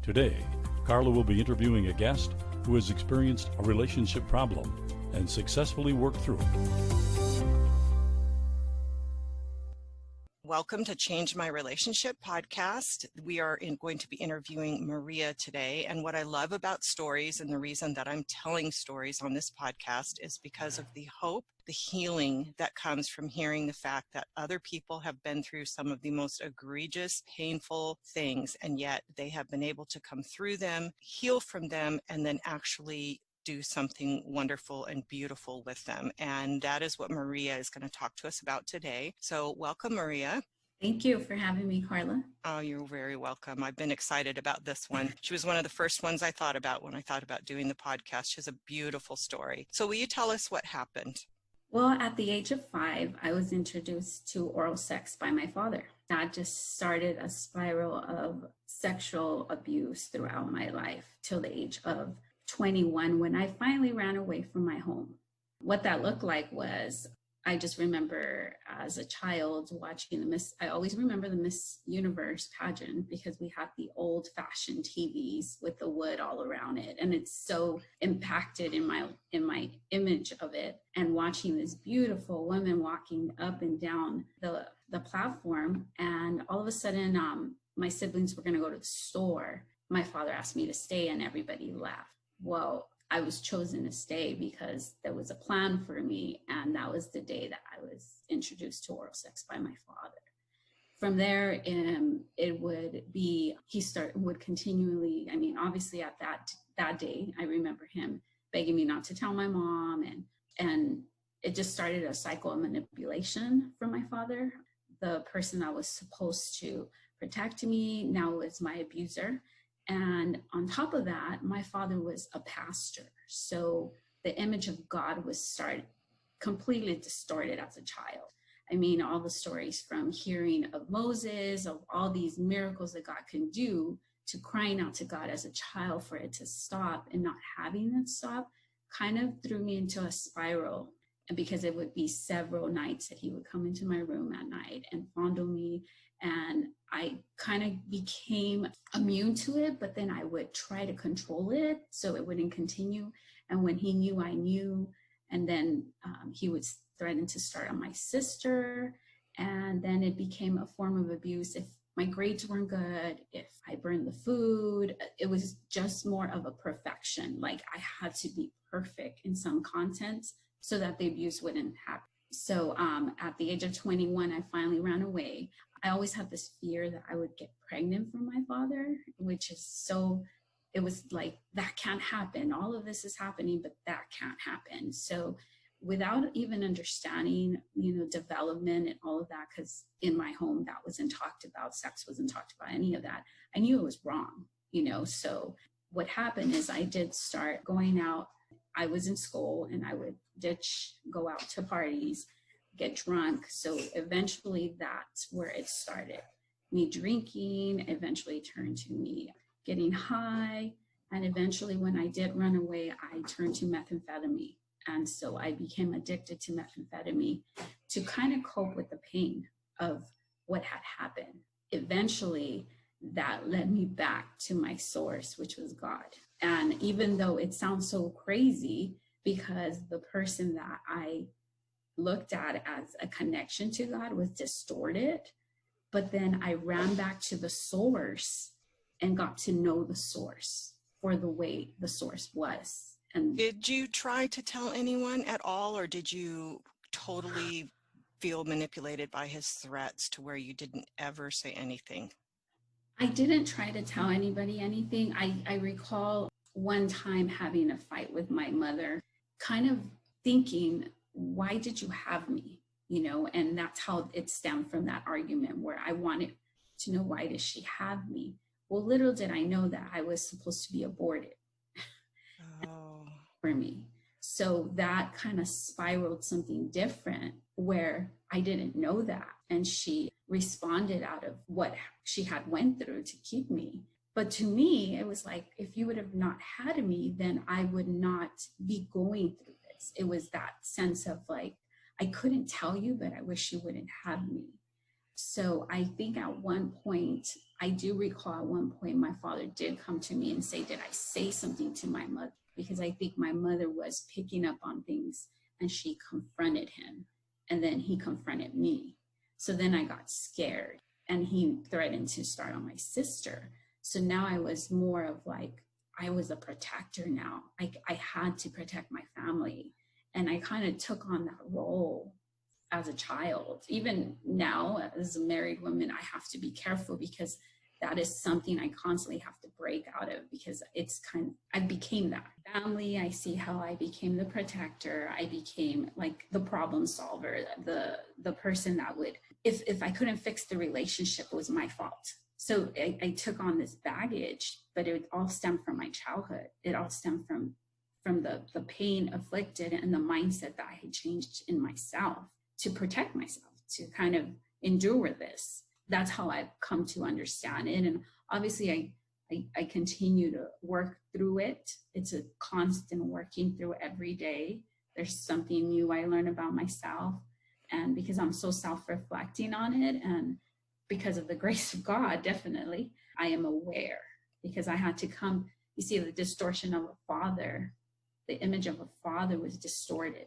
Today, Carla will be interviewing a guest who has experienced a relationship problem and successfully worked through it. Welcome to Change My Relationship podcast. We are going to be interviewing Maria today. And what I love about stories, and the reason that I'm telling stories on this podcast, is because of the hope, the healing that comes from hearing the fact that other people have been through some of the most egregious, painful things, and yet they have been able to come through them, heal from them, and then actually do something wonderful and beautiful with them. And that is what Maria is going to talk to us about today. So welcome, Maria. Thank you for having me, Carla. Oh, you're very welcome. I've been excited about this one. She was one of the first ones I thought about when I thought about doing the podcast. She has a beautiful story. So will you tell us what happened? Well, at the age of 5, I was introduced to oral sex by my father. That just started a spiral of sexual abuse throughout my life till the age of 21, when I finally ran away from my home. What that looked like was, I just remember as a child watching I always remember the Miss Universe pageant, because we had the old fashioned TVs with the wood all around it. And it's so impacted in my image of it, and watching this beautiful woman walking up and down the platform. And all of a sudden, my siblings were going to go to the store. My father asked me to stay and everybody left. Well, I was chosen to stay because there was a plan for me, and that was the day that I was introduced to oral sex by my father. From there, it would be, would continually, obviously at that day, I remember him begging me not to tell my mom, and it just started a cycle of manipulation from my father. The person that was supposed to protect me now was my abuser. And on top of that, my father was a pastor. So the image of God was completely distorted as a child. All the stories from hearing of Moses, of all these miracles that God can do, to crying out to God as a child for it to stop and not having it stop, kind of threw me into a spiral. And because it would be several nights that he would come into my room at night and fondle me, and I kind of became immune to it, but then I would try to control it so it wouldn't continue. And when he knew, I knew. And then he would threaten to start on my sister. And then it became a form of abuse. If my grades weren't good, if I burned the food, it was just more of a perfection. Like I had to be perfect in some contents so that the abuse wouldn't happen. So at the age of 21, I finally ran away. I always had this fear that I would get pregnant from my father, which is it was like, that can't happen. All of this is happening, but that can't happen. So without even understanding, development and all of that, because in my home, that wasn't talked about, sex wasn't talked about, any of that, I knew it was wrong, So what happened is I did start going out. I was in school and I would go out to parties, get drunk. So eventually that's where it started. Me drinking eventually turned to me getting high. And eventually when I did run away, I turned to methamphetamine. And so I became addicted to methamphetamine to kind of cope with the pain of what had happened. Eventually that led me back to my source, which was God. And even though it sounds so crazy, because the person that I looked at as a connection to God was distorted, but then I ran back to the source and got to know the source for the way the source was. And did you try to tell anyone at all, or did you totally feel manipulated by his threats to where you didn't ever say anything? I didn't try to tell anybody anything. I recall one time having a fight with my mother, kind of thinking, why did you have me? And that's how it stemmed from that argument, where I wanted to know, why does she have me? Well, little did I know that I was supposed to be aborted for me. So that kind of spiraled something different, where I didn't know that. And she responded out of what she had went through to keep me. But to me, it was like, if you would have not had me, then I would not be going through this. It was that sense of like, I couldn't tell you, but I wish you wouldn't have me. So I think at one point, I do recall at one point, my father did come to me and say, did I say something to my mother? Because I think my mother was picking up on things and she confronted him. And then he confronted me. So then I got scared and he threatened to start on my sister. So now I was more of like, I was a protector now. I had to protect my family. And I kind of took on that role as a child. Even now, as a married woman, I have to be careful because that is something I constantly have to break out of, because it's I became that family. I see how I became the protector. I became like the problem solver, the person that would, if I couldn't fix the relationship, it was my fault. So I took on this baggage, but it all stemmed from my childhood. It all stemmed from the pain afflicted and the mindset that I had changed in myself to protect myself, to kind of endure this. That's how I've come to understand it. And obviously I continue to work through it. It's a constant working through every day. There's something new I learn about myself. And because I'm so self-reflecting on it, and because of the grace of God, definitely, I am aware, because I had to come, you see, the distortion of a father, the image of a father was distorted.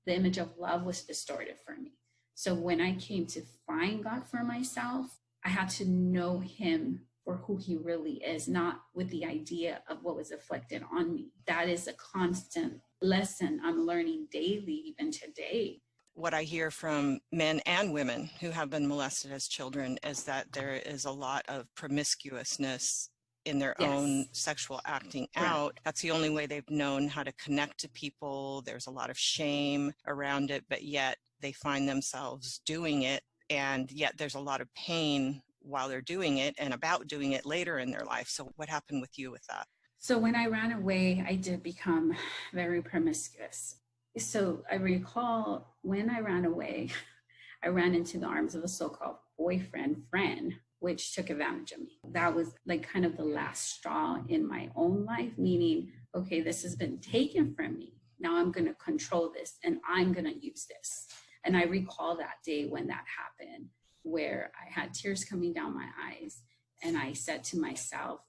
The image of love was distorted for me. So when I came to find God for myself, I had to know him for who he really is, not with the idea of what was afflicted on me. That is a constant lesson I'm learning daily, even today. What I hear from men and women who have been molested as children is that there is a lot of promiscuousness in their own sexual acting out. That's the only way they've known how to connect to people. There's a lot of shame around it, but yet they find themselves doing it. And yet there's a lot of pain while they're doing it and about doing it later in their life. So what happened with you with that? So when I ran away, I did become very promiscuous. So I recall when I ran away, I ran into the arms of a so-called boyfriend friend, which took advantage of me. That was like kind of the last straw in my own life, meaning, okay, this has been taken from me. Now I'm going to control this and I'm going to use this. And I recall that day when that happened, where I had tears coming down my eyes. And I said to myself,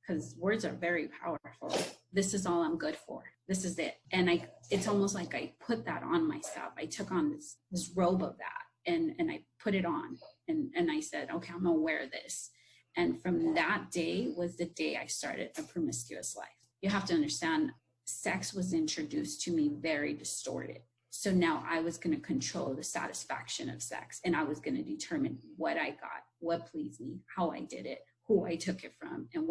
because words are very powerful, this is all I'm good for. This is it. And it's almost like I put that on myself. I took on this robe of that and I put it on and I said, okay, I'm gonna wear this. And from that day was the day I started a promiscuous life. You have to understand, sex was introduced to me very distorted. So now I was going to control the satisfaction of sex, and I was going to determine what I got, what pleased me, how I did it, who I took it from, and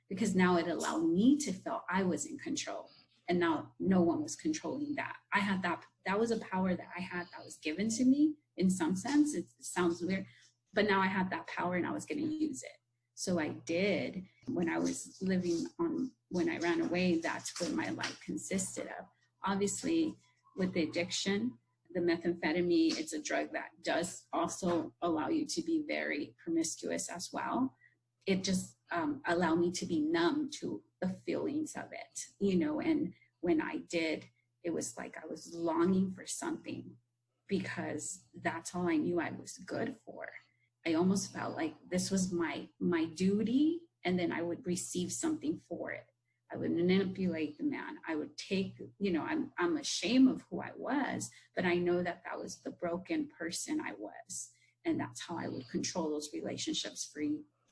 because now it allowed me to feel I was in control, and now no one was controlling that. I had that was a power that I had that was given to me in some sense. It sounds weird, but now I had that power and I was going to use it. So I did. When I was when I ran away, that's what my life consisted of. Obviously, with the addiction, the methamphetamine, it's a drug that does also allow you to be very promiscuous as well. It just allowed me to be numb to the feelings of it, and when I did, it was like I was longing for something, because that's all I knew I was good for. I almost felt like this was my duty, and then I would receive something for it. I would manipulate the man. I would take, I'm ashamed of who I was, but I know that was the broken person I was. And that's how I would control those relationships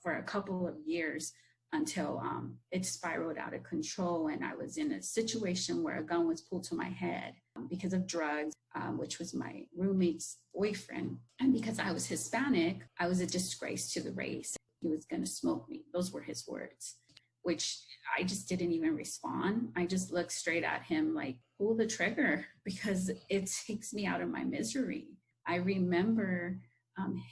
for a couple of years until it spiraled out of control. And I was in a situation where a gun was pulled to my head because of drugs, which was my roommate's boyfriend. And because I was Hispanic, I was a disgrace to the race. He was going to smoke me. Those were his words, which I just didn't even respond. I just looked straight at him like, pull the trigger, because it takes me out of my misery. I remember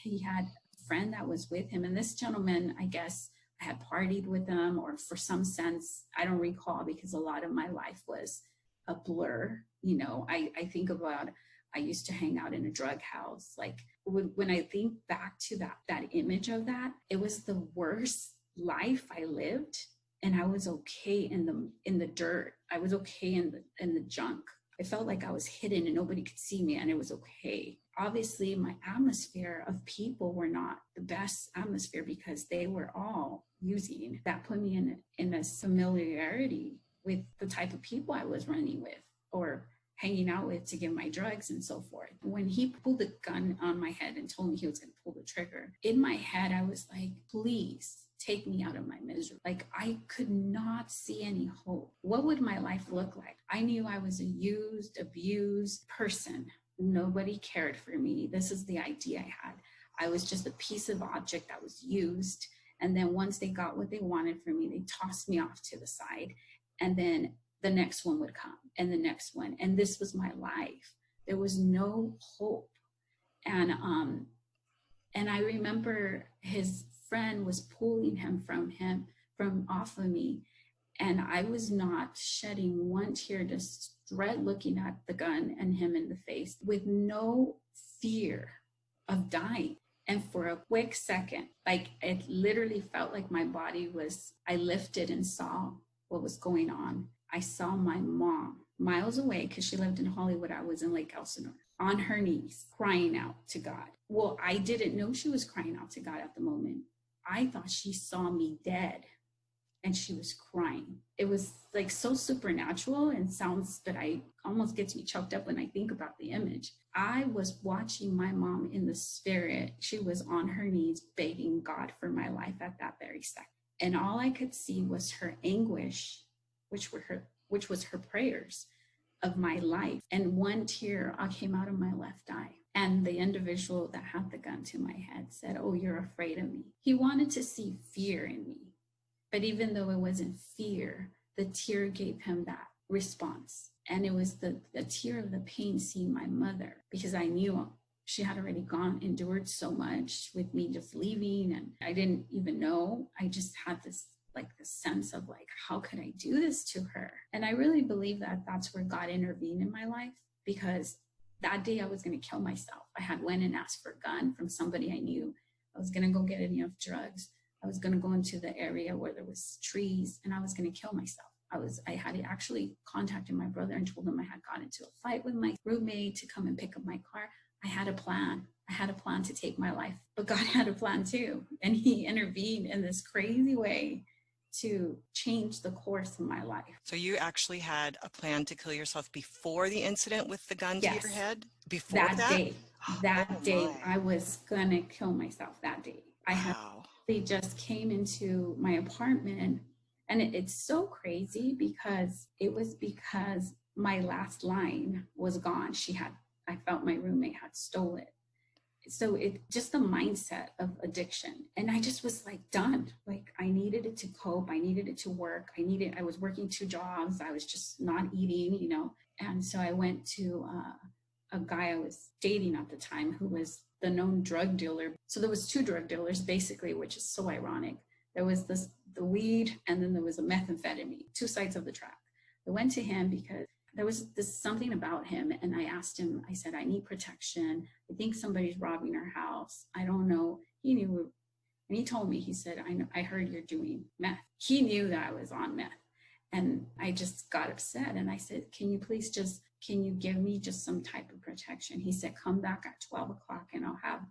he had a friend that was with him, and this gentleman, I guess I had partied with him, or for some sense, I don't recall, because a lot of my life was a blur. I think about, I used to hang out in a drug house. Like when I think back to that image of that, it was the worst life I lived. And I was okay in the dirt. I was okay in the junk. It felt like I was hidden and nobody could see me, and it was okay. Obviously, my atmosphere of people were not the best atmosphere because they were all using. That put me in a familiarity with the type of people I was running with or hanging out with to give my drugs and so forth. When he pulled the gun on my head and told me he was going to pull the trigger, in my head, I was like, please take me out of my misery. Like, I could not see any hope. What would my life look like? I knew I was a used, abused person. Nobody cared for me. This is the idea I had. I was just a piece of object that was used. And then once they got what they wanted from me, they tossed me off to the side. And then the next one would come and the next one. And this was my life. There was no hope. And I remember his friend was pulling him from off of me. And I was not shedding one tear, just dread looking at the gun and him in the face with no fear of dying. And for a quick second, like it literally felt like my body was, I lifted and saw what was going on. I saw my mom miles away because she lived in Hollywood. I was in Lake Elsinore, on her knees, crying out to God. Well, I didn't know she was crying out to God at the moment. I thought she saw me dead and she was crying. It was like so supernatural and sounds, but I almost gets me choked up when I think about the image. I was watching my mom in the spirit. She was on her knees begging God for my life at that very second. And all I could see was her anguish, which was her prayers of my life. And one tear came out of my left eye. And the individual that had the gun to my head said, "Oh, you're afraid of me." He wanted to see fear in me. But even though it wasn't fear, the tear gave him that response. And it was the tear of the pain seeing my mother, because I knew she had already endured so much with me just leaving. And I didn't even know. I just had this sense of like, how could I do this to her? And I really believe that that's where God intervened in my life, because that day I was going to kill myself. I had went and asked for a gun from somebody I knew. I was going to go get enough drugs. I was going to go into the area where there was trees and I was going to kill myself. I had actually contacted my brother and told him I had gotten into a fight with my roommate to come and pick up my car. I had a plan. I had a plan to take my life, but God had a plan too. And he intervened in this crazy way to change the course of my life. So you actually had a plan to kill yourself before the incident with the gun to your head? Before that? That day, I was going to kill myself that day. I had just came into my apartment, and it's so crazy because my last line was gone. I felt my roommate had stolen it. So it just the mindset of addiction. And I just was like done. Like I needed it to cope. I needed it to work. I was working 2 jobs. I was just not eating, And so I went to a guy I was dating at the time who was the known drug dealer. So there was 2 drug dealers basically, which is so ironic. There was the weed, and then there was a methamphetamine, 2 sides of the track. I went to him because there was something about him. And I asked him, I said, I need protection. I think somebody's robbing our house. I don't know. He knew. And he told me, he said, I heard you're doing meth. He knew that I was on meth. And I just got upset. And I said, can you give me just some type of protection? He said, come back at 12 o'clock and I'll have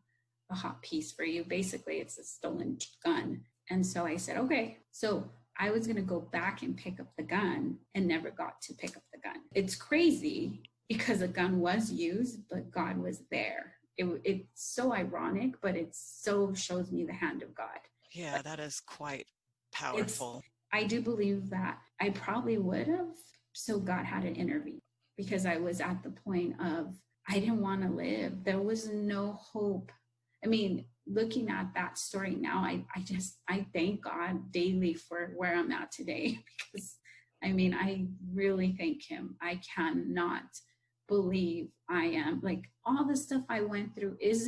a hot piece for you. Basically, it's a stolen gun. And so I said, okay. So I was going to go back and pick up the gun and never got to pick up the gun. It's crazy because a gun was used, but God was there. It's so ironic, but it so shows me the hand of God. Yeah, that is quite powerful. I do believe that I probably would have, so God had to intervene, because I was at the point of, I didn't want to live. There was no hope. I mean, looking at that story now, I thank God daily for where I'm at today, because I really thank him. I cannot believe I am, like, all the stuff I went through it's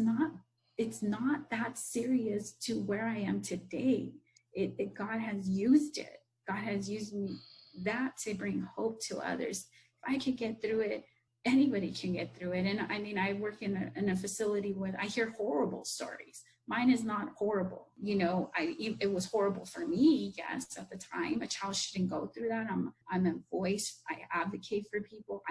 not that serious to where I am today. God has used it. God has used me that to bring hope to others. If I could get through it, anybody can get through it. And I work in a facility where I hear horrible stories, Mine is not horrible. You know, it was horrible for me, yes, at the time. A child shouldn't go through that. I'm a voice. I advocate for people.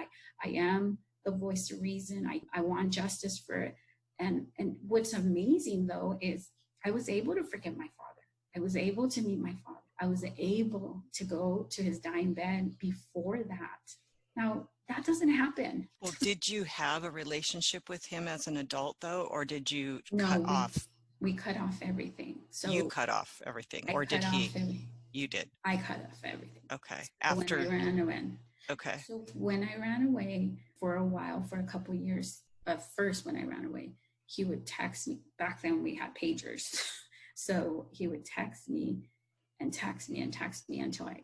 I am the voice of reason. I want justice for it. And what's amazing though is I was able to forgive my father. I was able to meet my father. I was able to go to his dying bed before that. Now, that doesn't happen. Well, did you have a relationship with him as an adult though, or did you No, cut off? We cut off everything. So you cut off everything, or did he? You did. I cut off everything. Okay. So After when I ran away. Okay. So when I ran away for a while, for a couple of years, first when I ran away, he would text me. Back then we had pagers. So he would text me and text me and text me until I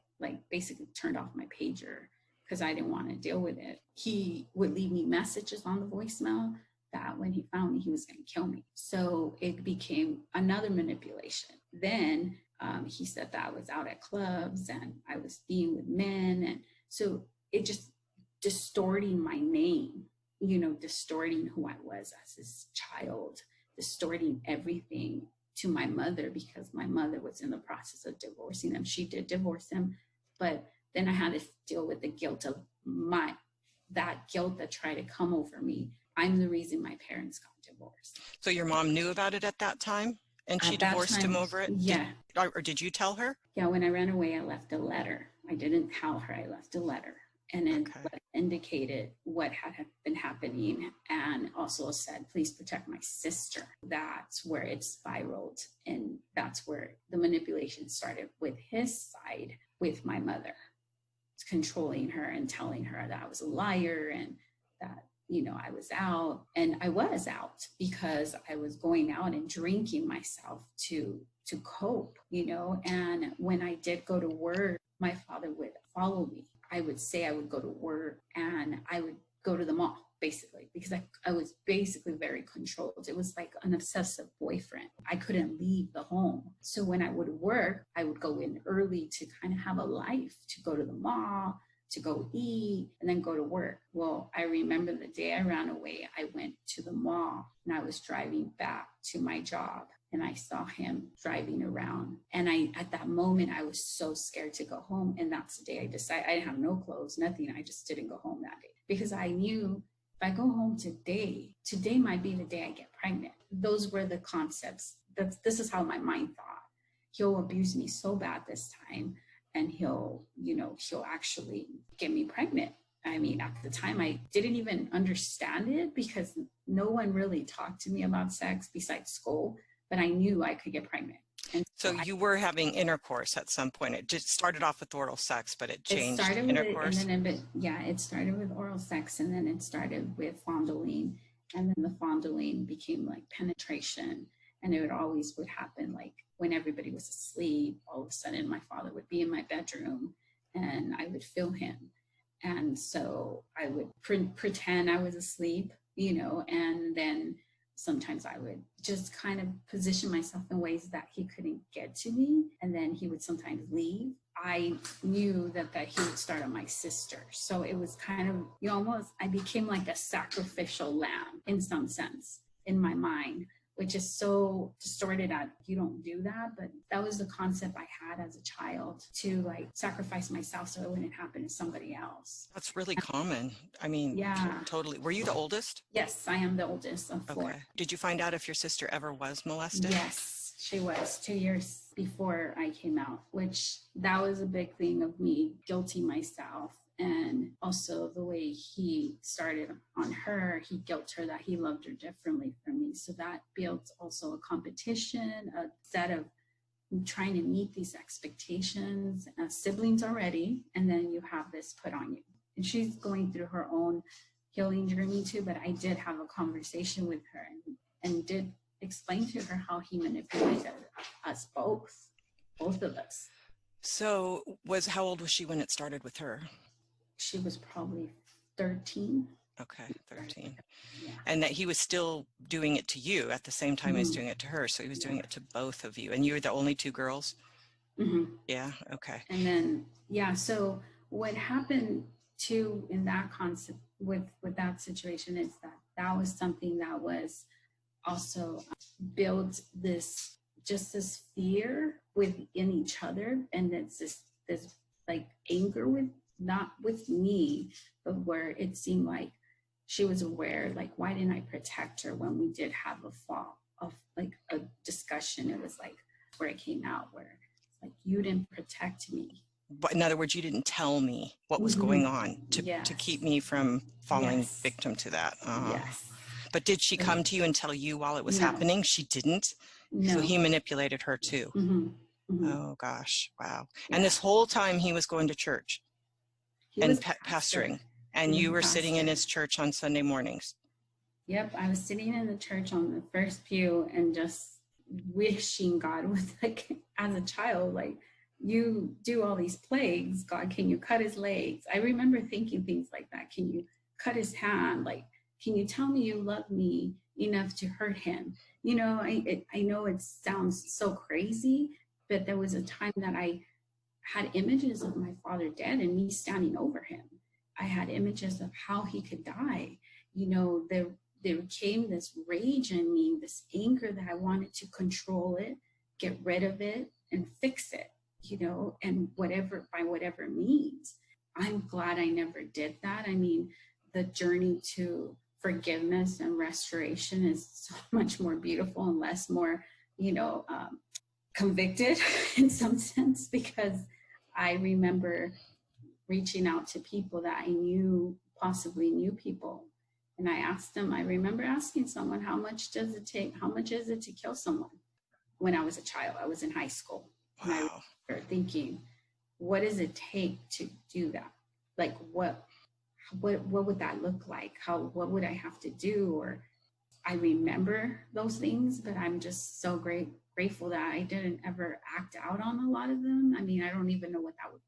basically turned off my pager because I didn't want to deal with it. He would leave me messages on the voicemail that when he found me, he was going to kill me. So it became another manipulation. Then he said that I was out at clubs and I was being with men. And so it just distorting my name, you know, distorting who I was as his child, distorting everything to my mother because my mother was in the process of divorcing him. She did divorce him, but then I had to deal with the guilt of that guilt that tried to come over me. I'm the reason my parents got divorced. So your mom knew about it at that time and she divorced him over it? Yeah. Or did you tell her? Yeah, when I ran away, I left a letter. I didn't tell her, I left a letter. And it indicated what had been happening and also said, please protect my sister. That's where it spiraled. And that's where the manipulation started with his side, with my mother, controlling her and telling her that I was a liar and that, you know, I was out. And I was out because I was going out and drinking myself to cope, you know. And when I did go to work, my father would follow me. I would say I would go to work and I would go to the mall, basically, because I was basically very controlled. It was like an obsessive boyfriend. I couldn't leave the home. So when I would work, I would go in early to kind of have a life, to go to the mall, to go eat, and then go to work. Well, I remember the day I ran away, I went to the mall and I was driving back to my job. And I saw him driving around. And at that moment, I was so scared to go home. And that's the day I decided, I didn't have no clothes, nothing. I just didn't go home that day because I knew if I go home today might be the day I get pregnant. Those were the concepts. This is how my mind thought. He'll abuse me so bad this time. And he'll actually get me pregnant. I mean, at the time, I didn't even understand it because no one really talked to me about sex besides school. But I knew I could get pregnant. And so you were having intercourse at some point. It just started off with oral sex, but it changed to intercourse. It started with oral sex, and then it started with fondling, and then the fondling became like penetration, and it would happen like when everybody was asleep. All of a sudden, my father would be in my bedroom, and I would feel him, and so I would pretend I was asleep, you know, and then sometimes I would just kind of position myself in ways that he couldn't get to me. And then he would sometimes leave. I knew that he would start on my sister. So it was kind of, I became like a sacrificial lamb in some sense in my mind, which is so distorted that you don't do that. But that was the concept I had as a child, to like sacrifice myself so it wouldn't happen to somebody else. That's really common. I mean, yeah, totally. Were you the oldest? Yes, I am the oldest of four. Okay. Did you find out if your sister ever was molested? Yes, she was 2 years before I came out, which that was a big thing of me guilting myself. And also the way he started on her, he guilt her that he loved her differently from me. So that built also a competition, a set of trying to meet these expectations as siblings already. And then you have this put on you. And she's going through her own healing journey too. But I did have a conversation with her and did explain to her how he manipulated us both of us. So how old was she when it started with her? She was probably 13. Okay, 13. Yeah. And that he was still doing it to you at the same time he was doing it to her. So he was doing it to both of you. And you were the only two girls? Mm-hmm. Yeah, okay. And then, so what happened too in that concept with that situation is that was something that was also build this fear within each other, and it's this like anger with, not with me, but where it seemed like she was aware, like, why didn't I protect her when we did have a fall of like a discussion? It was like where it came out, where it's like, you didn't protect me. But in other words, you didn't tell me what was going on to keep me from falling victim to that. Yes. But did she come to you and tell you while it was happening? She didn't? No. So he manipulated her too. Oh gosh. Wow. And this whole time he was going to church and pastoring, and you were sitting in his church on Sunday mornings. Yep. I was sitting in the church on the first pew and just wishing God was like, as a child, like, you do all these plagues, God, can you cut his legs? I remember thinking things like that. Can you cut his hand? Like, can you tell me you love me enough to hurt him? You know, I know it sounds so crazy, but there was a time that I had images of my father dead and me standing over him. I had images of how he could die. You know, there came this rage in me, this anger that I wanted to control it, get rid of it, and fix it, you know, and by whatever means. I'm glad I never did that. I mean, the journey to forgiveness and restoration is so much more beautiful and less more, convicted in some sense, because I remember reaching out to people that I knew, possibly knew people. And I remember asking someone, how much does it take? How much is it to kill someone? When I was a child, I was in high school. Wow. And I remember thinking, what does it take to do that? Like, what would that look like? What would I have to do? Or I remember those things, but I'm just so grateful that I didn't ever act out on a lot of them. I mean, I don't even know what that would,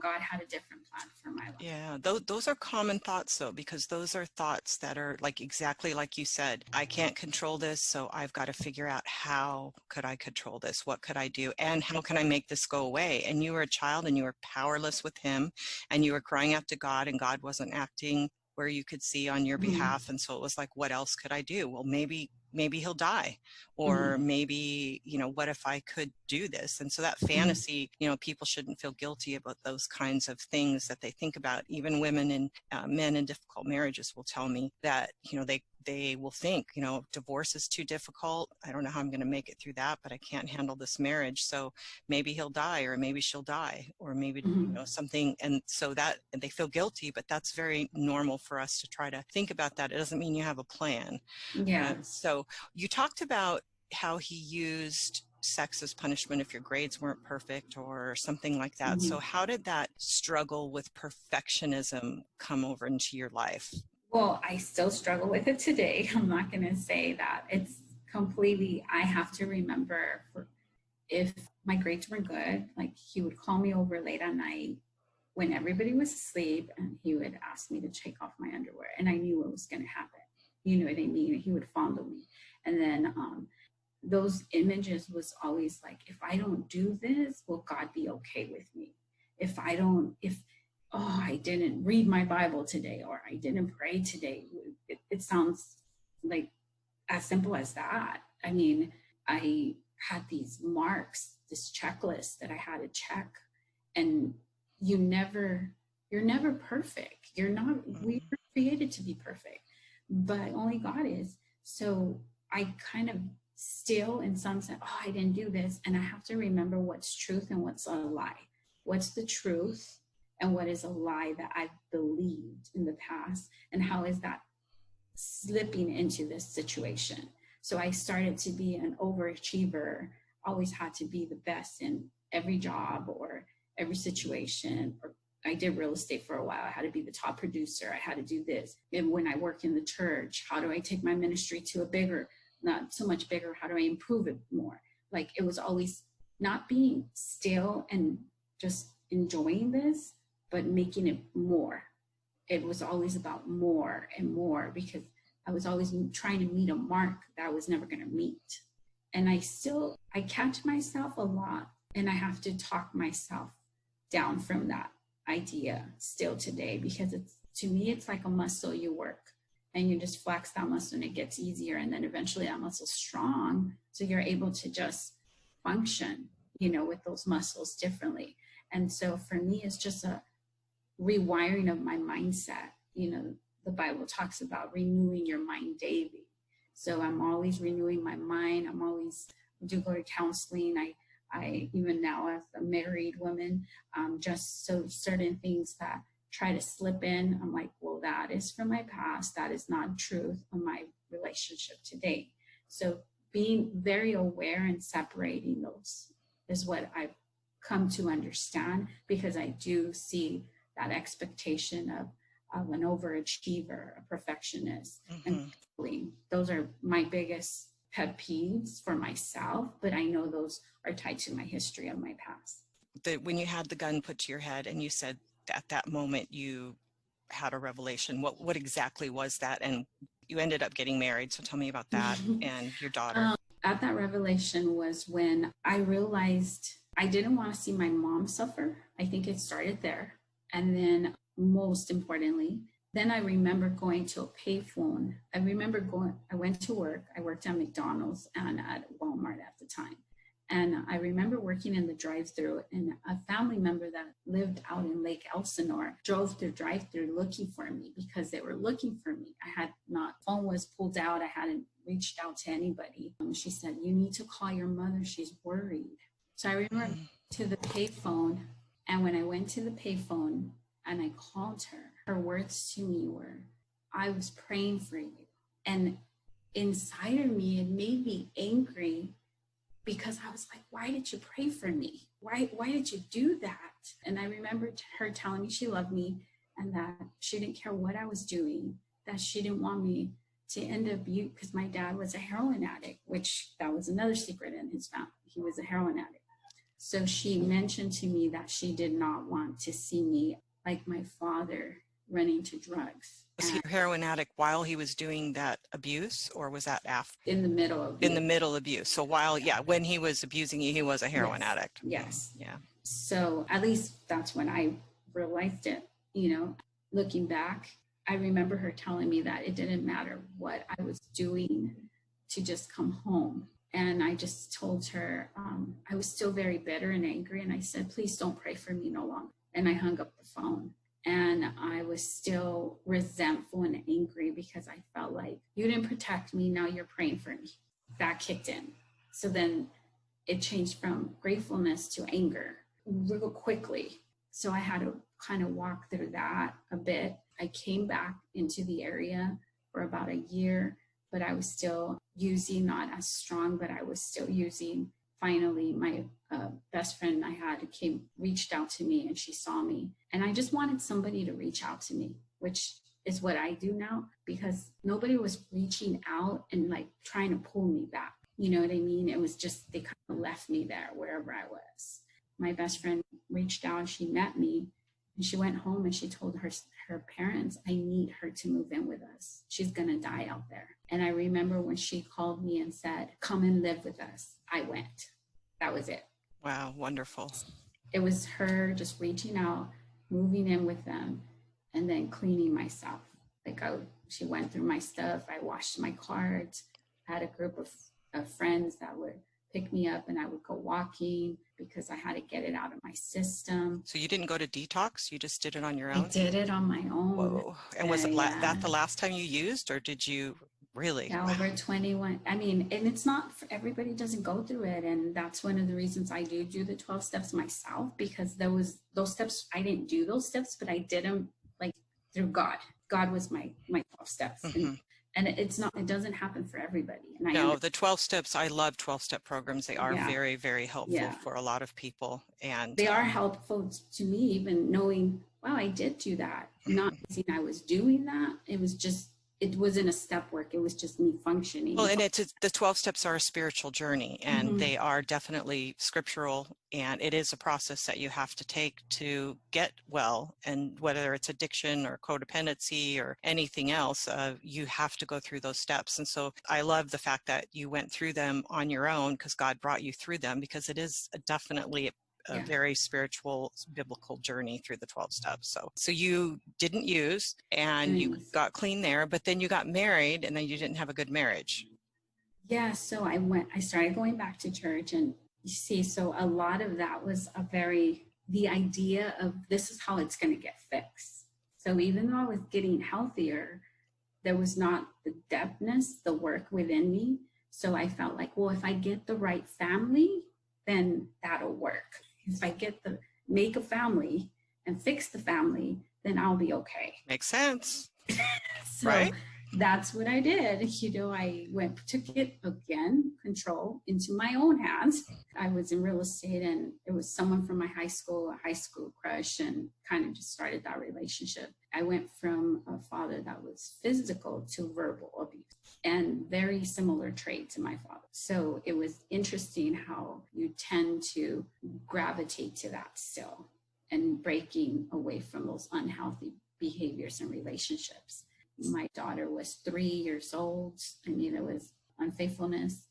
God had a different plan for my life. Yeah, those are common thoughts though, because those are thoughts that are like, exactly like you said, I can't control this, so I've got to figure out how could I control this? What could I do? And how can I make this go away? And you were a child and you were powerless with him, and you were crying out to God, and God wasn't acting where you could see on your behalf. And so it was like, what else could I do? Well, maybe he'll die, or maybe, what if I could do this? And so that fantasy, people shouldn't feel guilty about those kinds of things that they think about. Even women and men in difficult marriages will tell me that, they will think, divorce is too difficult. I don't know how I'm going to make it through that, but I can't handle this marriage. So maybe he'll die, or maybe she'll die, or maybe, something. And so that, and they feel guilty, but that's very normal for us to try to think about that. It doesn't mean you have a plan. Yeah. So you talked about how he used sex as punishment if your grades weren't perfect or something like that. So how did that struggle with perfectionism come over into your life? Well, I still struggle with it today. I'm not going to say that. It's completely, I have to remember if my grades were good, like he would call me over late at night when everybody was asleep, and he would ask me to take off my underwear, and I knew what was going to happen. You know what I mean? He would fondle me. And then those images was always like, if I don't do this, will God be okay with me? I didn't read my Bible today, or I didn't pray today. It sounds like as simple as that. I mean, I had these marks, this checklist that I had to check, and you're never perfect. We were created to be perfect, but only God is. So I kind of still, in some sense, I didn't do this. And I have to remember what's truth and what's a lie. What's the truth and what is a lie that I've believed in the past? And how is that slipping into this situation? So I started to be an overachiever, always had to be the best in every job or every situation. Or I did real estate for a while. I had to be the top producer. I had to do this. And when I work in the church, how do I take my ministry to a bigger, not so much bigger, how do I improve it more? Like, it was always not being still and just enjoying this, but making it more. It was always about more and more, because I was always trying to meet a mark that I was never going to meet. And I catch myself a lot, and I have to talk myself down from that idea still today, because to me, it's like a muscle you work. and you just flex that muscle and it gets easier. And then eventually that muscle's strong. So you're able to just function, with those muscles differently. And so for me, it's just a rewiring of my mindset. The Bible talks about renewing your mind daily. So I'm always renewing my mind. I'm always do go to counseling. I even now as a married woman, just so certain things that try to slip in, I'm like, well, that is from my past. That is not truth of my relationship today. So being very aware and separating those is what I've come to understand, because I do see that expectation of an overachiever, a perfectionist. And those are my biggest pet peeves for myself, but I know those are tied to my history of my past. When you had the gun put to your head and you said at that moment you had a revelation, what exactly was that? And you ended up getting married, so tell me about that and your daughter. At that revelation was when I realized I didn't want to see my mom suffer. I think it started there. And then most importantly, then I remember going to a payphone. I went to work. I worked at McDonald's and at Walmart at the time. And I remember working in the drive-thru, and a family member that lived out in Lake Elsinore drove through drive-thru looking for me because they were looking for me. Phone was pulled out. I hadn't reached out to anybody. She said, "You need to call your mother. She's worried." So I remember to the payphone. And when I went to the payphone and I called her, her words to me were, "I was praying for you." And inside of me, it made me angry, because I was like, why did you pray for me? Why did you do that? And I remembered her telling me she loved me and that she didn't care what I was doing, that she didn't want me to end up, because my dad was a heroin addict, which that was another secret in his family. He was a heroin addict. So she mentioned to me that she did not want to see me like my father running to drugs. Was he a heroin addict while he was doing that abuse, or was that after? In the middle of In the middle abuse. So when he was abusing you, he was a heroin addict. Yes. Yeah. So at least that's when I realized it. Looking back, I remember her telling me that it didn't matter what I was doing to just come home. And I just told her, I was still very bitter and angry. And I said, "Please don't pray for me no longer." And I hung up the phone. And I was still resentful and angry because I felt like, you didn't protect me, now you're praying for me. That kicked in. So then it changed from gratefulness to anger real quickly. So I had to kind of walk through that a bit. I came back into the area for about a year, but I was still using, not as strong, but I was still using. Finally, my best friend I had reached out to me, and she saw me. And I just wanted somebody to reach out to me, which is what I do now, because nobody was reaching out and like trying to pull me back. You know what I mean? It was just, they kind of left me there wherever I was. My best friend reached out, she met me, and she went home and she told her parents, "I need her to move in with us. She's going to die out there." And I remember when she called me and said, "Come and live with us," I went. That was it. Wow, wonderful. It was her just reaching out, moving in with them, and then cleaning myself. She went through my stuff. I washed my cards. I had a group of friends that would pick me up, and I would go walking because I had to get it out of my system. So you didn't go to detox? You just did it on your own? I did it on my own. Whoa. And was it that the last time you used, or did you really? Yeah, over 21. I mean, and it's not for everybody, doesn't go through it. And that's one of the reasons I do the 12 steps myself, because those steps, I didn't do those steps, but I did them like through God. God was my 12 steps. Mm-hmm. And it doesn't happen for everybody. And the 12 steps, I love 12-step programs. They are very, very helpful for a lot of people. And they are helpful to me, even knowing, wow, I did do that. Not thinking I was doing that. It was just, it wasn't a step work. It was just me functioning. Well, and the 12 steps are a spiritual journey, and they are definitely scriptural, and it is a process that you have to take to get well. And whether it's addiction or codependency or anything else, you have to go through those steps. And so I love the fact that you went through them on your own, because God brought you through them, because it is definitely a Yeah. very spiritual, biblical journey through the 12 steps. So you didn't use, and you got clean there, but then you got married, and then you didn't have a good marriage. Yeah, so I started going back to church, and you see, so a lot of that was the idea of this is how it's going to get fixed. So even though I was getting healthier, there was not the depthness, the work within me. So I felt like, well, if I get the right family, then that'll work. If I make a family and fix the family, then I'll be okay. Makes sense. So right? That's what I did. I took it again, control into my own hands. I was in real estate, and it was someone from my high school, a high school crush, and kind of just started that relationship. I went from a father that was physical to verbal abuse, and very similar traits to my father. So it was interesting how you tend to gravitate to that still, and breaking away from those unhealthy behaviors and relationships. My daughter was 3 years old. I mean, there was unfaithfulness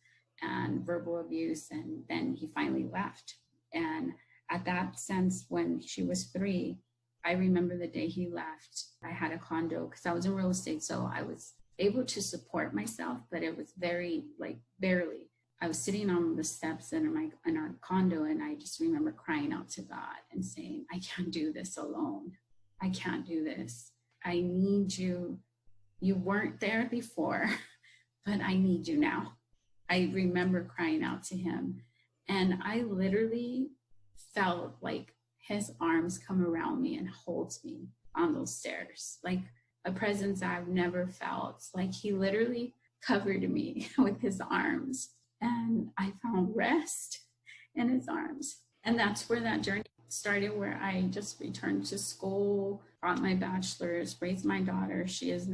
and verbal abuse, and then he finally left. And at that sense, when she was 3, I remember the day he left. I had a condo because I was in real estate, so I was able to support myself, but it was very, barely. I was sitting on the steps in our condo, and I just remember crying out to God and saying, I can't do this alone. I can't do this. I need you. You weren't there before, but I need you now. I remember crying out to him, and I literally felt like his arms come around me and holds me on those stairs, like a presence I've never felt. Like he literally covered me with his arms, and I found rest in his arms. And that's where that journey started, where I just returned to school, got my bachelor's, raised my daughter. She's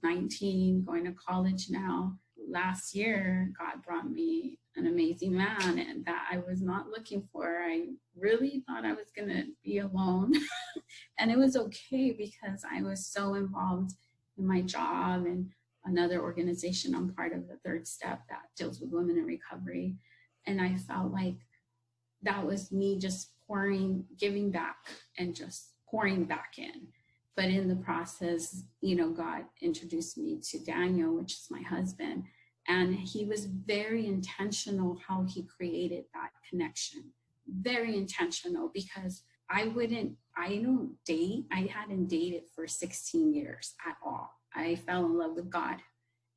19, going to college now. Last year, God brought me an amazing man, and that I was not looking for. I really thought I was going to be alone. And it was okay, because I was so involved in my job and another organization. I'm part of the Third Step that deals with women in recovery. And I felt like that was me just giving back and just pouring back in. But in the process, God introduced me to Daniel, which is my husband. And he was very intentional how he created that connection. Very intentional, because I hadn't dated for 16 years at all. I fell in love with God,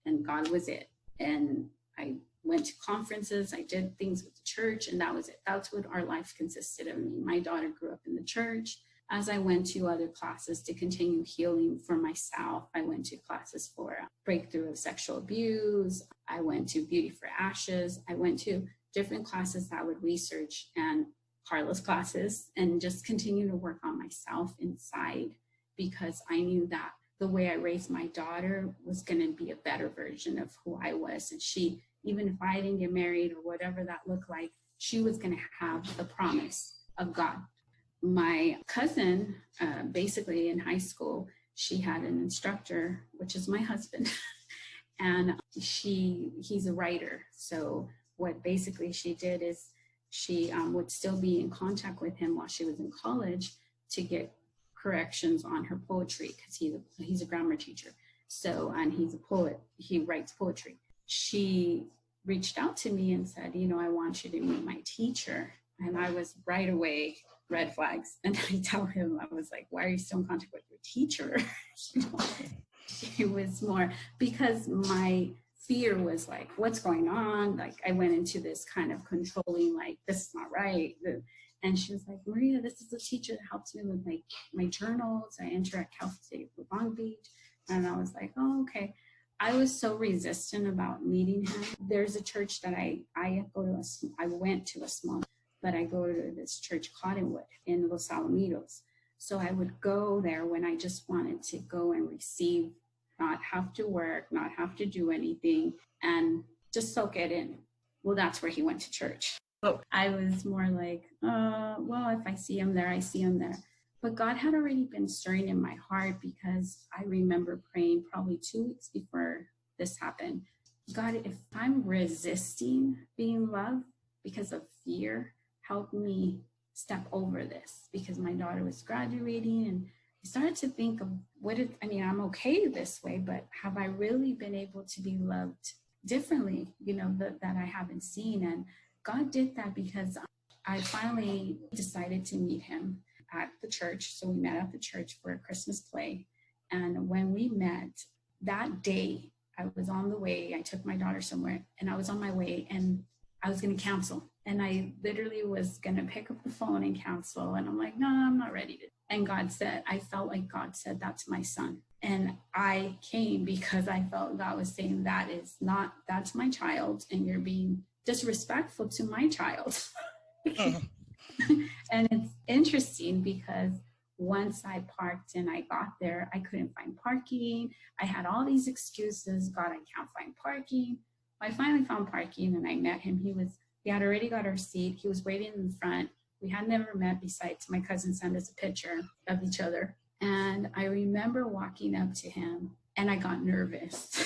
and God was it. And I went to conferences, I did things with the church, and that was it. That's what our life consisted of. Me. My daughter grew up in the church. As I went to other classes to continue healing for myself, I went to classes for breakthrough of sexual abuse. I went to Beauty for Ashes. I went to different classes that would research, and Carla's classes, and just continue to work on myself inside, because I knew that the way I raised my daughter was going to be a better version of who I was. And she, even if I didn't get married or whatever that looked like, she was going to have the promise of God. My cousin, basically in high school, she had an instructor, which is my husband, and he's a writer. So what basically she did is she would still be in contact with him while she was in college to get corrections on her poetry, because he's a grammar teacher. So, and he's a poet, he writes poetry. She reached out to me and said, I want you to meet my teacher. And I was right away, red flags. And I tell him, I was like, why are you still in contact with your teacher? It was more because my fear was like, what's going on? Like, I went into this kind of controlling, like, this is not right. And she was like, Maria, this is a teacher that helps me with my journals. I enter at Cal State Long Beach. And I was like, oh, okay. I was so resistant about meeting him. There's a church that I went to a small, but I go to this church, Cottonwood, in Los Alamitos. So I would go there when I just wanted to go and receive, not have to work, not have to do anything, and just soak it in. Well, that's where he went to church. Oh, I was more like, well, if I see him there, I see him there. But God had already been stirring in my heart, because I remember praying probably 2 weeks before this happened. God, if I'm resisting being loved because of fear, help me step over this, because my daughter was graduating, and I started to think of I'm okay this way, but have I really been able to be loved differently, that I haven't seen? And God did that, because I finally decided to meet him at the church. So we met at the church for a Christmas play. And when we met that day, I was on the way. I took my daughter somewhere, and I was on my way, and I was going to cancel. And I literally was going to pick up the phone and cancel. And I'm like, no, I'm not ready to. And I felt like God said that to my son. And I came because I felt God was saying, that's my child, and you're being disrespectful to my child. And it's interesting because once I parked and I got there, I couldn't find parking. I had all these excuses. God, I can't find parking. I finally found parking, and I met him. He had already got our seat. He was waiting in the front. We had never met, besides my cousin sent us a picture of each other. And I remember walking up to him, and I got nervous.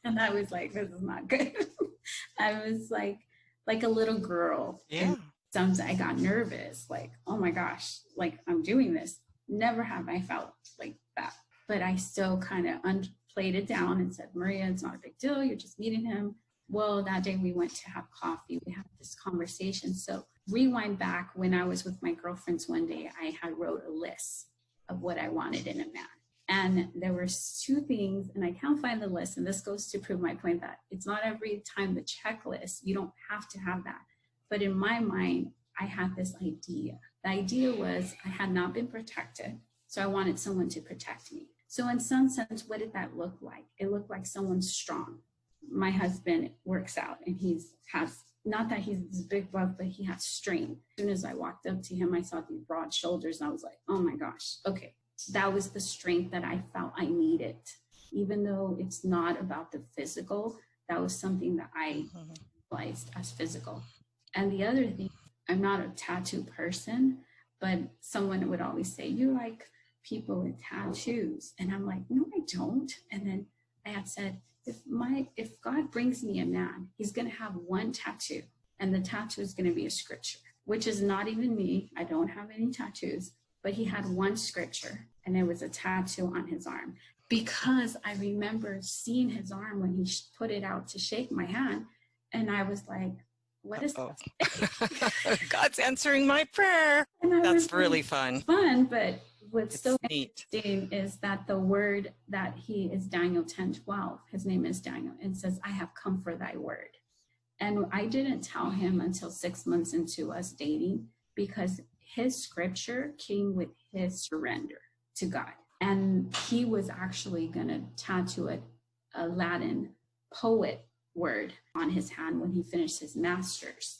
And I was like, this is not good. I was like a little girl. Yeah. Sometimes I got nervous, like, oh my gosh, like I'm doing this. Never have I felt like that. But I still kind of played it down and said, Maria, it's not a big deal. You're just meeting him. Well, that day we went to have coffee. We had this conversation. So rewind back, when I was with my girlfriends one day, I had wrote a list of what I wanted in a man. And there were two things, and I can't find the list. And this goes to prove my point that it's not every time the checklist, you don't have to have that. But in my mind, I had this idea. The idea was I had not been protected, so I wanted someone to protect me. So in some sense, what did that look like? It looked like someone strong. My husband works out, and not that he's this big buff, but he has strength. As soon as I walked up to him, I saw these broad shoulders, and I was like, oh my gosh, okay. That was the strength that I felt I needed. Even though it's not about the physical, that was something that I realized as physical. And the other thing, I'm not a tattoo person, but someone would always say, you like people with tattoos. And I'm like, no, I don't. And then I had said, if God brings me a man, he's going to have one tattoo, and the tattoo is going to be a scripture, which is not even me. I don't have any tattoos, but he had one scripture, and it was a tattoo on his arm, because I remember seeing his arm when he put it out to shake my hand. And I was like, what is that? God's answering my prayer. That's really fun. But what's it's so neat. Interesting is that the word that he is Daniel 10:12. His name is Daniel, and says, I have come for thy word. And I didn't tell him until 6 months into us dating, because his scripture came with his surrender to God. And he was actually going to tattoo a Latin poet word on his hand when he finished his master's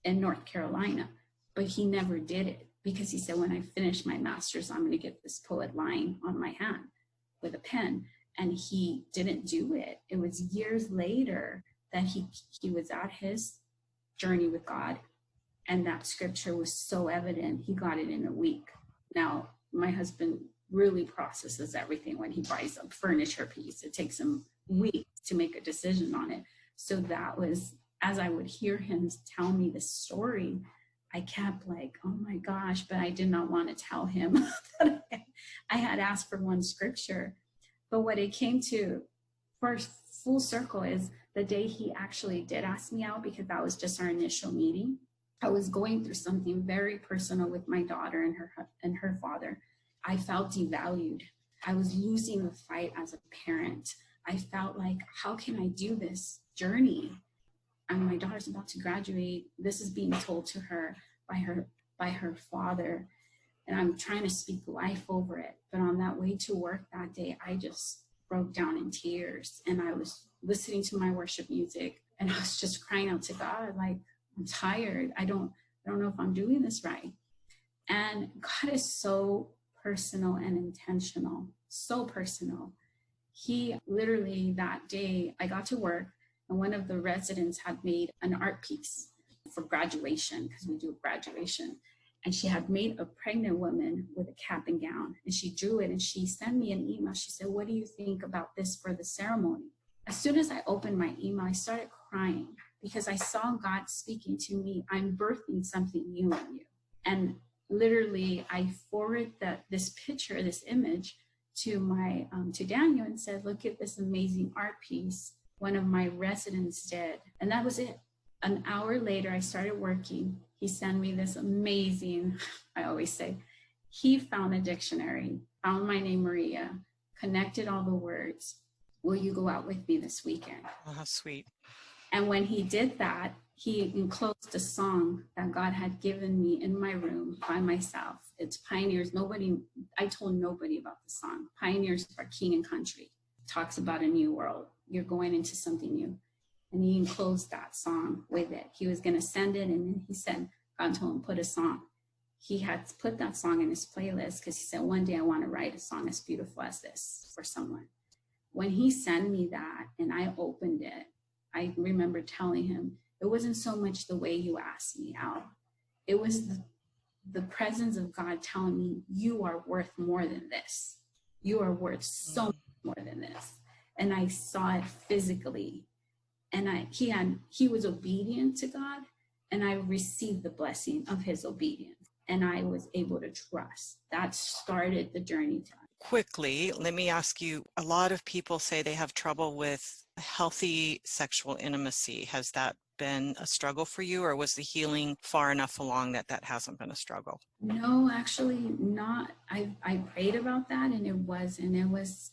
in North Carolina. But he never did it, because he said, when I finish my master's, I'm going to get this poet line on my hand with a pen. And he didn't do it. It was years later that he was at his journey with God, and that scripture was so evident, he got it in a week. Now, my husband really processes everything when he buys a furniture piece. It takes him weeks to make a decision on it. So that was, as I would hear him tell me the story, I kept like, oh my gosh, but I did not want to tell him that I had asked for one scripture. But what it came to first full circle is the day he actually did ask me out, because that was just our initial meeting. I was going through something very personal with my daughter and her father. I felt devalued. I was losing the fight as a parent. I felt like, how can I do this journey? And my daughter's about to graduate. This is being told to her by her father. And I'm trying to speak life over it. But on that way to work that day, I just broke down in tears. And I was listening to my worship music, and I was just crying out to God, like, I'm tired. I don't know if I'm doing this right. And God is so personal and intentional, so personal. He literally, that day, I got to work, and one of the residents had made an art piece for graduation, because we do graduation. And she had made a pregnant woman with a cap and gown, and she drew it, and she sent me an email. She said, what do you think about this for the ceremony? As soon as I opened my email, I started crying. because I saw God speaking to me. I'm birthing something new in you. And literally, I forwarded this picture, this image to my to Daniel and said, look at this amazing art piece one of my residents did. And that was it. An hour later, I started working. He sent me this amazing, I always say, he found a dictionary, found my name, Maria, connected all the words. Will you go out with me this weekend? Oh, how sweet. And when he did that, he enclosed a song that God had given me in my room by myself. It's Pioneers. I told nobody about the song. Pioneers are King and Country. Talks about a new world. You're going into something new. And he enclosed that song with it. He was going to send it, and then he said, God told him, put a song. He had put that song in his playlist because he said, one day I want to write a song as beautiful as this for someone. When he sent me that and I opened it, I remember telling him, it wasn't so much the way you asked me out. It was the presence of God telling me, you are worth more than this. You are worth so much more than this. And I saw it physically. And he was obedient to God, and I received the blessing of his obedience. And I was able to trust. That started the journey. Quickly, let me ask you, a lot of people say they have trouble with healthy sexual intimacy. Has that been a struggle for you, or was the healing far enough along that hasn't been a struggle? No, actually not. I prayed about that, and it was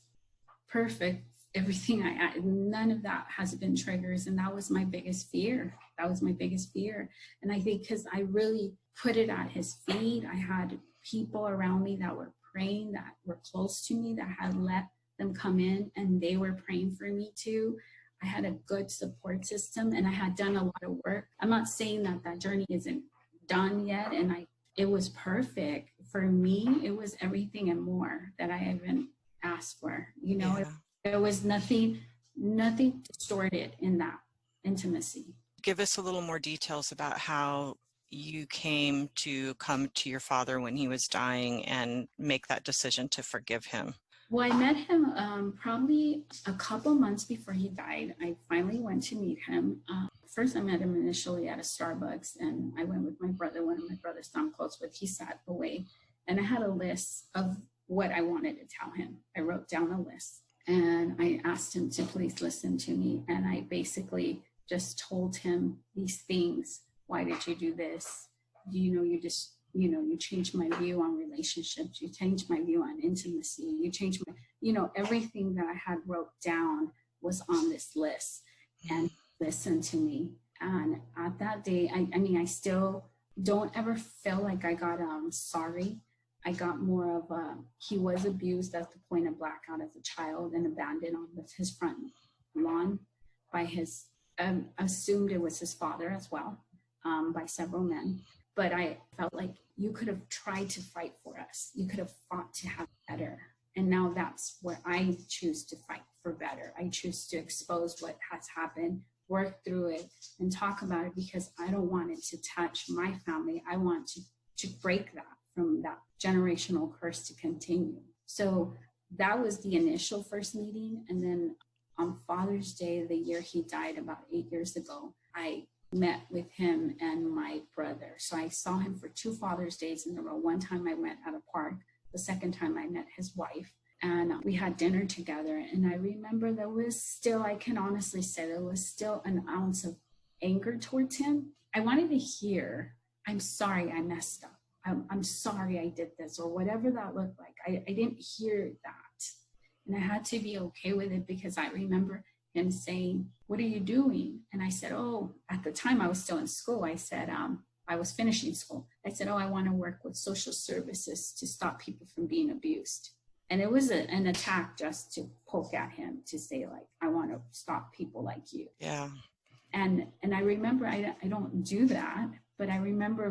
perfect. Everything none of that has been triggers, and that was my biggest fear. And I think because I really put it at his feet, I had people around me that were praying, that were close to me, that had let them come in, and they were praying for me too. I had a good support system, and I had done a lot of work. I'm not saying that journey isn't done yet, and it was perfect for me. It was everything and more that I even asked for. Yeah. There was nothing distorted in that intimacy. Give us a little more details about how you came to come to your father when he was dying and make that decision to forgive him. Well, I met him probably a couple months before he died. I finally went to meet him. First, I met him initially at a Starbucks, and I went with my brother, one of my brothers I'm close with. He sat away, and I had a list of what I wanted to tell him. I wrote down a list. And I asked him to please listen to me. And I basically just told him these things. Why did you do this? You changed my view on relationships. You changed my view on intimacy. You changed everything that I had wrote down was on this list. And listened to me. And at that day, I still don't ever feel like I got sorry. I got more of he was abused at the point of blackout as a child and abandoned on his front lawn by his, assumed it was his father as well, by several men. But I felt like you could have tried to fight for us. You could have fought to have better. And now that's where I choose to fight for better. I choose to expose what has happened, work through it, and talk about it, because I don't want it to touch my family. I want to break that, from that generational curse to continue. So that was the initial first meeting. And then on Father's Day, the year he died, about 8 years ago, I met with him and my brother. So I saw him for 2 Father's Days in a row. One time I went at a park. The second time I met his wife, and we had dinner together. And I remember there was still, I can honestly say, there was still an ounce of anger towards him. I wanted to hear, I'm sorry I messed up. I'm sorry I did this, or whatever that looked like. I didn't hear that. And I had to be okay with it, because I remember him saying, what are you doing? And I said, oh, at the time I was still in school. I said, I was finishing school. I said, oh, I want to work with social services to stop people from being abused. And it was an attack just to poke at him, to say, like, I want to stop people like you. Yeah. And I remember, I don't do that, but I remember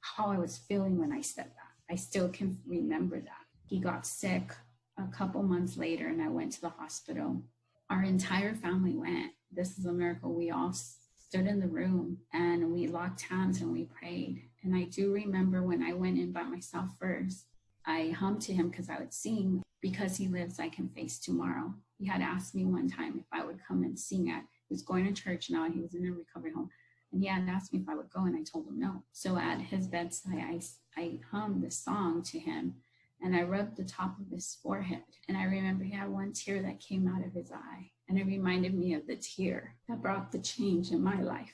how I was feeling when I said that. I still can remember that. He got sick a couple months later, and I went to the hospital. Our entire family went. This is a miracle. We all stood in the room and we locked hands and we prayed. And I do remember when I went in by myself first, I hummed to him, because I would sing, because he lives, I can face tomorrow. He had asked me one time if I would come and sing at He was going to church now. He was in a recovery home. And he had asked me if I would go, and I told him no. So at his bedside, I hummed this song to him, and I rubbed the top of his forehead. And I remember he had one tear that came out of his eye. And it reminded me of the tear that brought the change in my life.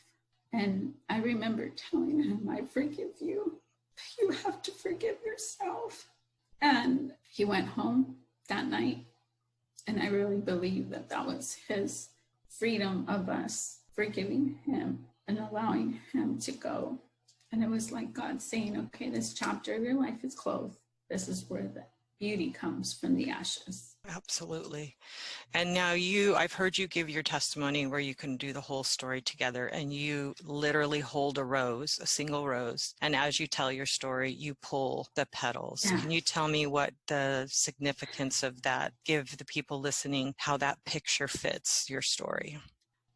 And I remember telling him, I forgive you. You have to forgive yourself. And he went home that night. And I really believe that that was his freedom of us forgiving him and allowing him to go. And it was like God saying, okay, this chapter of your life is closed. This is where the beauty comes from the ashes. Absolutely. And now I've heard you give your testimony where you can do the whole story together, and you literally hold a rose, a single rose. And as you tell your story, you pull the petals. Yeah. Can you tell me what the significance of that, give the people listening how that picture fits your story?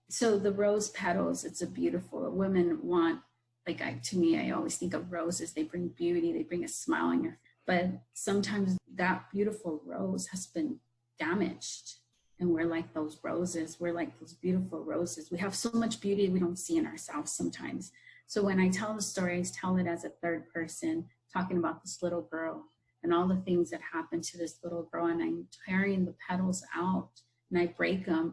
So the rose petals, it's a beautiful, women want, to me, I always think of roses. They bring beauty, they bring a smile on your face. But sometimes that beautiful rose has been damaged. And we're like those roses. We're like those beautiful roses. We have so much beauty we don't see in ourselves sometimes. So when I tell the story, I tell it as a third person, talking about this little girl and all the things that happened to this little girl. And I'm tearing the petals out, and I break the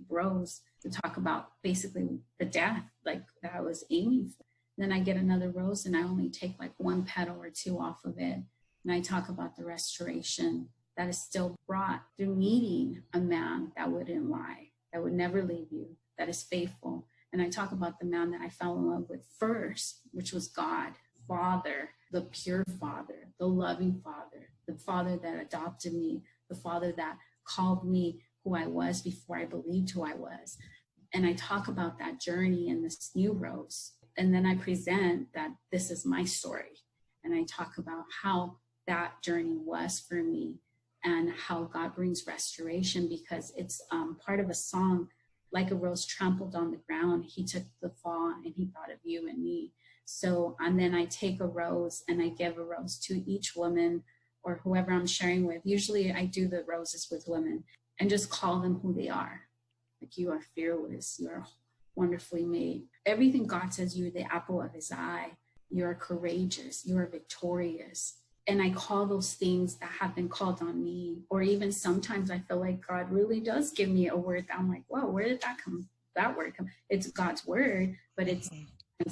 rose to talk about basically the death that I was aiming for. Then I get another rose, and I only take one petal or two off of it. And I talk about the restoration that is still brought through meeting a man that wouldn't lie, that would never leave you, that is faithful. And I talk about the man that I fell in love with first, which was God, Father, the pure Father, the loving Father, the Father that adopted me, the Father that called me who I was before I believed who I was. And I talk about that journey in this new rose. And then I present that this is my story. And I talk about how that journey was for me and how God brings restoration, because it's part of a song, like a rose trampled on the ground. He took the fall and he thought of you and me. So, and then I take a rose and I give a rose to each woman or whoever I'm sharing with. Usually I do the roses with women and just call them who they are. Like, you are fearless. You are wonderfully made. Everything God says, you're the apple of his eye. You are courageous. You are victorious. And I call those things that have been called on me. Or even sometimes I feel like God really does give me a word that I'm like, whoa, where did that word come? It's God's word, but it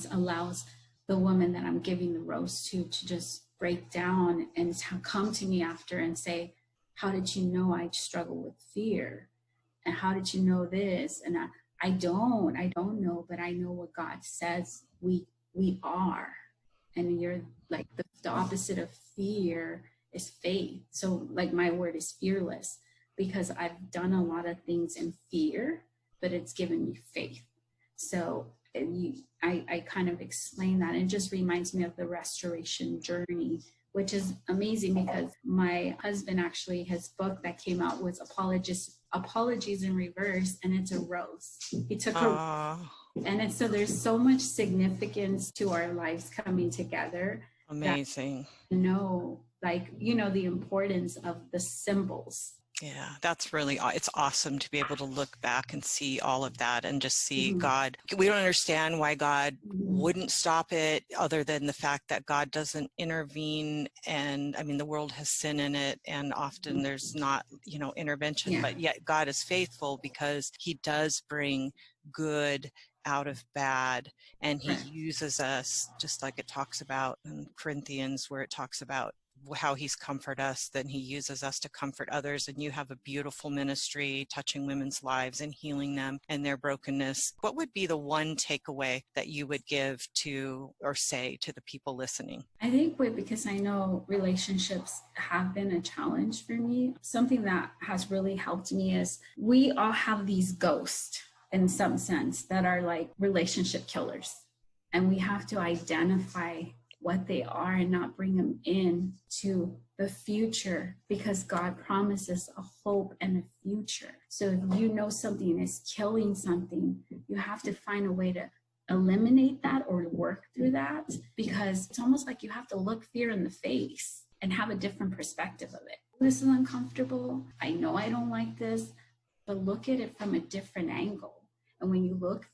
allows the woman that I'm giving the rose to just break down and come to me after and say, how did you know I struggle with fear? And how did you know this? And I don't know, but I know what God says we are. And you're like the opposite of fear is faith. So like my word is fearless, because I've done a lot of things in fear, but it's given me faith. So I kind of explain that, and it just reminds me of the restoration journey, which is amazing because my husband actually, his book that came out was Apologies in Reverse, and it's a rose. He took and so there's so much significance to our lives coming together. Amazing. The importance of the symbols. Yeah, that's really, it's awesome to be able to look back and see all of that and just see God. We don't understand why God wouldn't stop it, other than the fact that God doesn't intervene. And I mean, the world has sin in it, and often there's not, intervention, but yet God is faithful because he does bring good out of bad, and he uses us, just like it talks about in Corinthians, where it talks about how he's comforted us, then he uses us to comfort others. And you have a beautiful ministry touching women's lives and healing them and their brokenness. What would be the one takeaway that you would give to or say to the people listening? I think because I know relationships have been a challenge for me, something that has really helped me is we all have these ghosts in some sense that are like relationship killers. And we have to identify what they are and not bring them in to the future, because God promises a hope and a future. So if you know something is killing something, you have to find a way to eliminate that or work through that, because it's almost like you have to look fear in the face and have a different perspective of it. This is uncomfortable. I know I don't like this, but look at it from a different angle. And when you look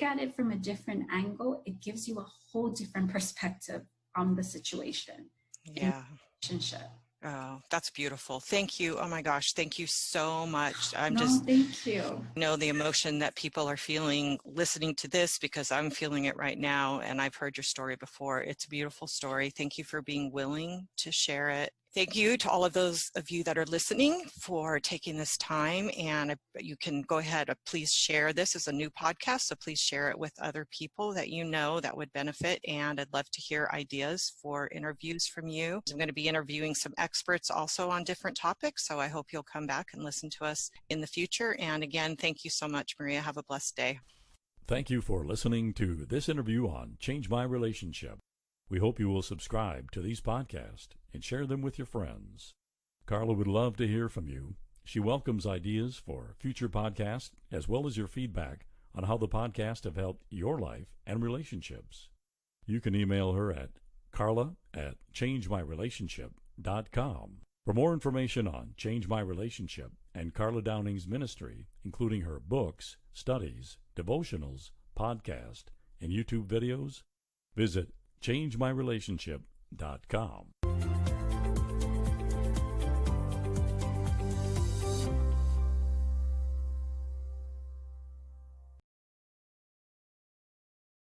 at it from a different angle, it gives you a whole different perspective on the situation and Yeah. relationship. Oh, that's beautiful. Thank you. Oh my gosh. Thank you so much. No, thank you. Know the emotion that people are feeling listening to this, because I'm feeling it right now. And I've heard your story before. It's a beautiful story. Thank you for being willing to share it. Thank you to all of those of you that are listening for taking this time. And you can go ahead, please share. This is a new podcast, so please share it with other people that you know that would benefit. And I'd love to hear ideas for interviews from you. I'm going to be interviewing some experts also on different topics, so I hope you'll come back and listen to us in the future. And again, thank you so much, Maria. Have a blessed day. Thank you for listening to this interview on Change My Relationship. We hope you will subscribe to these podcasts and share them with your friends. Carla would love to hear from you. She welcomes ideas for future podcasts as well as your feedback on how the podcast have helped your life and relationships. You can email her at carla@changemyrelationship.com. For more information on Change My Relationship and Carla Downing's ministry, including her books, studies, devotionals, podcast, and YouTube videos, visit changemyrelationship.com.